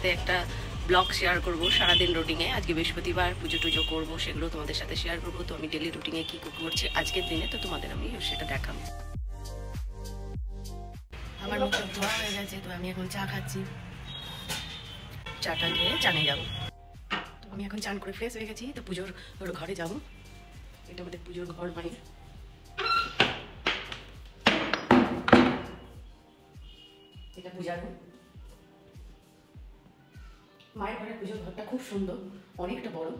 সাথে একটা blog share করবো সারাদিন রুটিনে। আজকে বৃহস্পতিবার, পুজো টুজো করবো, সেগুলো তোমাদের সাথে শেয়ার করবো। তো আমি ডেলি রুটিনে কী করছি আজকের দিনে, তো তোমাদের আমি সেটা দেখাবো। আমার মুখ ধোয়া হয়ে গেছে, তো আমি এখন চা খাচ্ছি। চাটা খেয়ে চানে যাবো। তো আমি এখন চান করে ফ্রেশ হয়ে গেছি, তো পুজোর ঘরে যাবো। এটা আমাদের পুজোর ঘর, মানে এটা পূজার ঘর। মায়ের ঘরের পুজোর ঘরটা খুব সুন্দর, অনেকটা বড়।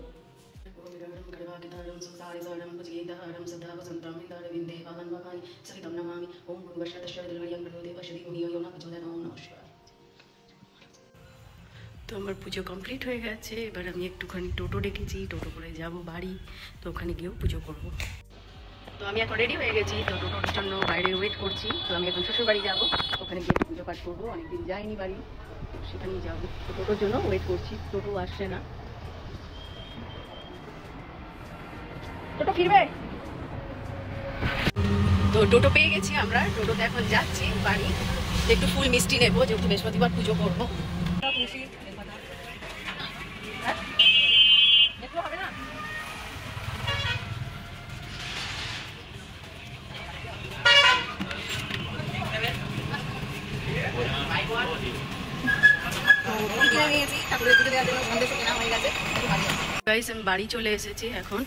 তো আমার পুজো কমপ্লিট হয়ে গেছে। এবার আমি একটুখানি টোটো ডেকেছি, টোটো করে যাব বাড়ি। তো ওখানে গিয়েও পুজো করব। তো আমি এখন রেডি হয়ে গেছি, তো টোটোর জন্য বাইরে ওয়েট করছি। তো আমি এখন শ্বশুর বাড়ি যাবো, ওখানে গিয়ে পুজো পাঠ করবো। অনেকদিন যাইনি বাড়ি, সেখানেই যাবো। তো টোটোর জন্য ওয়েট করছি, টোটো আসছে না। টোটো ফিরবে। তো টোটো পেয়ে গেছি আমরা, টোটোতে এখন যাচ্ছি বাড়ি। একটু ফুল মিষ্টি নেবো, যেহেতু বৃহস্পতিবার পুজো করবো। আমি বাড়ি চলে এসেছি এখন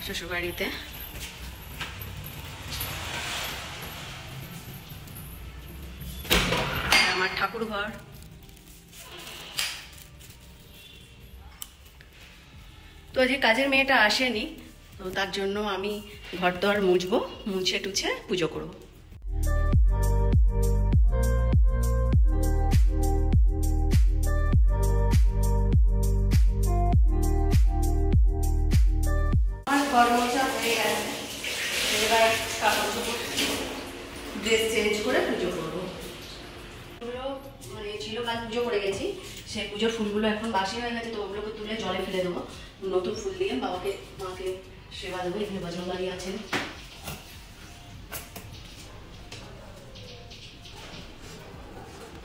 শ্বশুর বাড়িতে। আমার ঠাকুর ঘর। তো আজকে কাজের মেয়েটা আসেনি, তো তার জন্য আমি ঘর দর মুছবো, মুছে টুছে পুজো করবো। ঘর মোছা হয়ে গেছে, এবার ড্রেস চেঞ্জ করে পুজো করবো। মানে ছিল কাল পুজো করে গেছি, সেই পুজোর ফুলগুলো এখন বাসি হয়ে গেছে, তো ওগুলোকে তুলে জলে ফেলে দেবো। নতুন ফুল দিয়ে মাকে সেবা দেবো। এখানে বজরংবলী আছেন।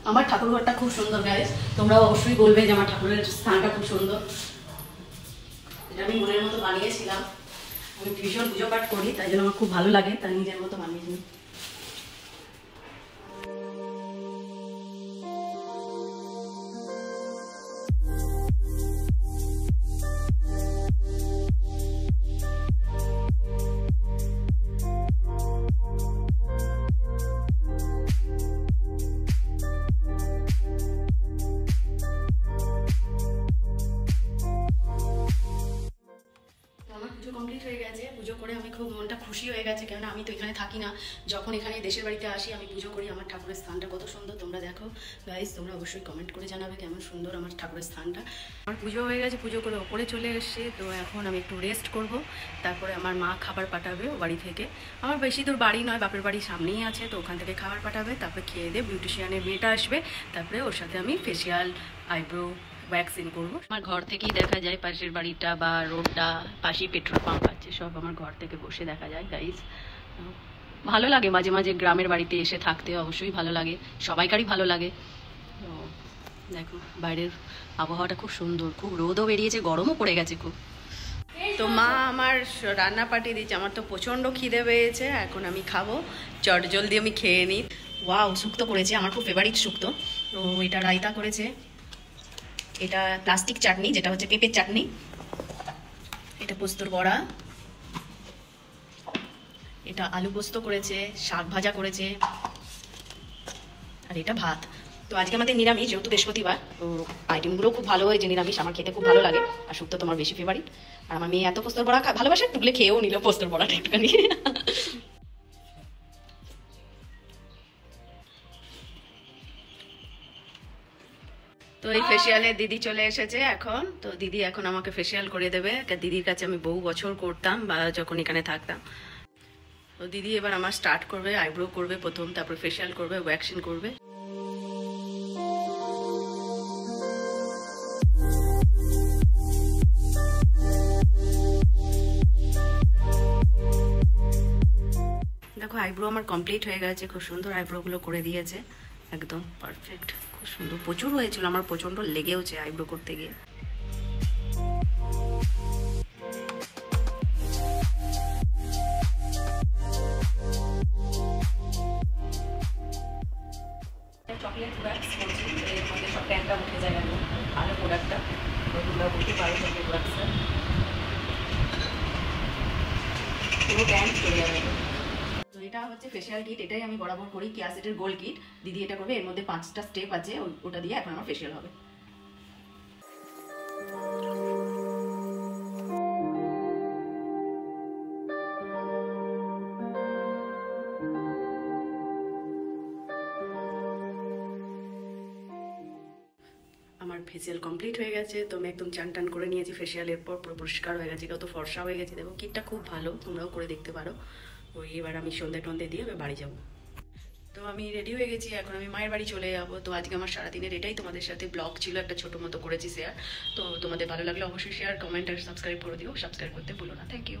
আমার ঠাকুর ঘরটা খুব সুন্দর গাইস, তোমরাও অবশ্যই বলবে যে আমার ঠাকুরের স্থানটা খুব সুন্দর। এটা আমি মনের মতো বানিয়েছিলাম। আমি ভীষণ পুজো পাঠ করি, তাই জন্য আমার খুব ভালো লাগে, তাই নিজের মতো বানিয়েছি। কমপ্লিট হয়ে গেছে, পুজো করে আমি খুব মনটা খুশি হয়ে গেছে, কেননা আমি তো এখানে থাকি না। যখন এখানে দেশের বাড়িতে আসি আমি পুজো করি। আমার ঠাকুরের স্থানটা কত সুন্দর তোমরা দেখো গাইস, তোমরা অবশ্যই কমেন্ট করে জানাবে কেমন সুন্দর আমার ঠাকুরের স্থানটা। আমার পুজো হয়ে গেছে, পুজো করে ওপরে চলে এসেছি। তো এখন আমি একটু রেস্ট করব, তারপরে আমার মা খাবার পাঠাবে ও বাড়ি থেকে। আমার বেশি দূর বাড়ি নয়, বাপের বাড়ি সামনেই আছে, তো ওখান থেকে খাবার পাঠাবে। তারপরে খেয়ে দিয়ে বিউটিশিয়ানের মেয়েটা আসবে, তারপরে ওর সাথে আমি ফেসিয়াল, আইব্রো, ভ্যাকসিন করবো। আমার ঘর থেকেই দেখা যায় পাশের বাড়িটা বা রোডটা, পাশেই পেট্রোল পাম্প আছে, সব আমার ঘর থেকে বসে দেখা যায় গাইস। ভালো লাগে মাঝে মাঝে গ্রামের বাড়িতে এসে থাকতে, অবশ্যই ভালো লাগে, সবাইকারই ভালো লাগে। তো দেখো বাইরের আবহাওয়াটা খুব সুন্দর, খুব রোদও বেরিয়েছে, গরমও পড়ে গেছে খুব। তো মা আমার রান্না পাঠিয়ে দিচ্ছে, আমার তো প্রচণ্ড খিদে পেয়েছে, এখন আমি খাবো। চট জলদি আমি খেয়ে নিই। ওয়াও, শুক্তো করেছে, আমার খুব ফেভারিট শুক্তো। তো এটা রায়তা করেছে, এটা প্লাস্টিক চাটনি, যেটা হচ্ছে পেঁপের চাটনি, এটা পোস্তর বড়া, এটা আলু পোস্ত করেছে, শাক ভাজা করেছে, আর এটা ভাত। তো আজকে আমাদের নিরামিষ, যেহেতু বৃহস্পতিবার, তো আইটেমগুলো খুব ভালো হয় যে নিরামিষ, আমার খেতে খুব ভালো লাগে। আর শুক্তো তোমার বেশি ফেভারিট। আর আমার মেয়ে এত পোস্তর বড়া ভালোবাসে, টুকলে খেয়েও নিল পোস্তর বড়াটা একটুখানি। তো এই ফেসিয়ালে দিদি চলে এসেছে এখন। তো দিদি এখন আমাকে ফেসিয়াল করে দেবে। দিদির কাছে আমি বহু বছর করতাম বা যখন এখানে থাকতাম। তো দিদি এবার আমার স্টার্ট করবে, আইব্রো করবে প্রথম, তারপর ফেসিয়াল করবে, ওয়্যাক্সিং করবে। দেখো আইব্রো আমার কমপ্লিট হয়ে গেছে, খুব সুন্দর আইব্রোগুলো করে দিয়েছে, একদম পারফেক্ট। খুব সুন্দর, প্রচুর হয়েছিল, আমার প্রচণ্ড লেগেওছে আইব্রো করতে গিয়ে। চকলেট ওয়াক্স করছি, এর মধ্যে সব ট্যানটা উঠে যায়, ভালো প্রোডাক্টটা, তোমরা বলতে পারো চকলেট ওয়াক্সটা পুরো ট্যান চলে যাবে। তো এটা হচ্ছে ফেশিয়াল কিট, এটাই আমি বরাবর করি, কেয়াসেটের গোল্ড কিট। দিদি এটা করবে, এর মধ্যে 5টা স্টেপ আছে, ওটা দিয়ে এখন আমার ফেশিয়াল হবে। আমার ফেসিয়াল কমপ্লিট হয়ে গেছে, তো আমি একদম চান টান করে নিয়েছি ফেসিয়ালের পর, পুরো পরিষ্কার হয়ে গেছে, কত ফর্সা হয়ে গেছে। দেখো কিটটা খুব ভালো, তোমরাও করে দেখতে পারো। ওই এবার আমি সন্ধে টন্ধে দিয়ে বাড়ি যাবো। তো আমি রেডি হয়ে গেছি, এখন আমি মায়ের বাড়ি চলে যাবো। তো আজকে আমার সারাদিনের এটাই তোমাদের সাথে ব্লগ ছিল, একটা ছোটো মতো করেছি শেয়ার। তো তোমাদের ভালো লাগলে অবশ্যই শেয়ার, কমেন্ট আর সাবস্ক্রাইব করে দিও, সাবস্ক্রাইব করতে ভুলো না। Thank you.